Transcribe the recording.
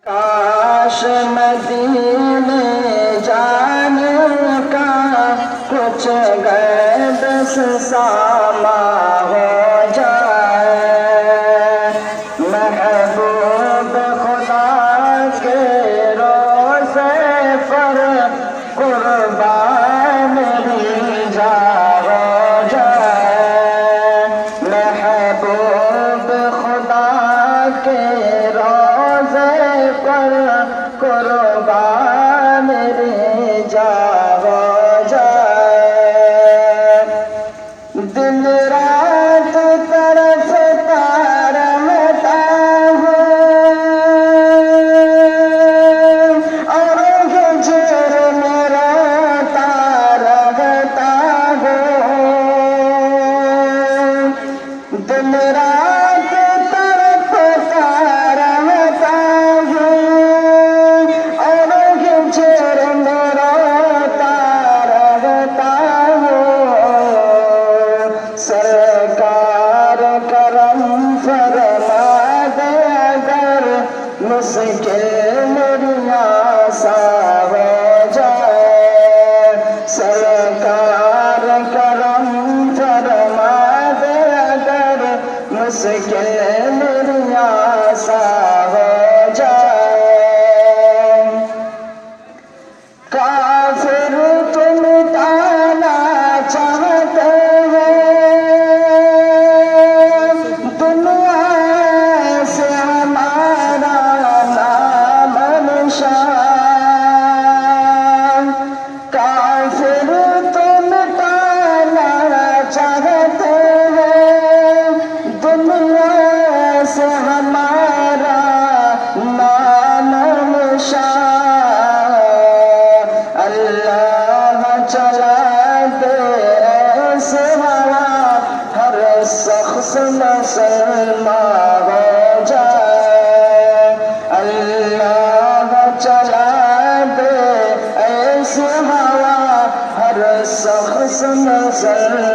کاش مدینے جانے کا کچھ گردش ساما ہو جائے، محبوب خدا کے روزے پر قربان میری جان ہو جائے، محبوب خدا کے روزے پر قربان میری جان ہو جائے، دن رات تڑپتا رہتا ہوں اور ہجر میں روتا رہتا ہوں، دن رات تڑپتا رہتا ہوں اور ہجر میں روتا رہتا ہوں، سرکار کرم فرما دے اگر مشکل میری آسان ہو جائے، سرکار کرم فرما دے اگر مشکل میری آسان ہو جائے، کافر تم مٹانا چاہتے ہو دنیا سے ہمارا نام نشان، کافر تم مٹانا چاہتے ہو دنیا سے ہمارا نام نشان، اللہ چلا دے ایسے ہوا ہر شخص مسلمان ہو جائے، اللہ چلا دے ایسے ہوا ہر شخص مسلمان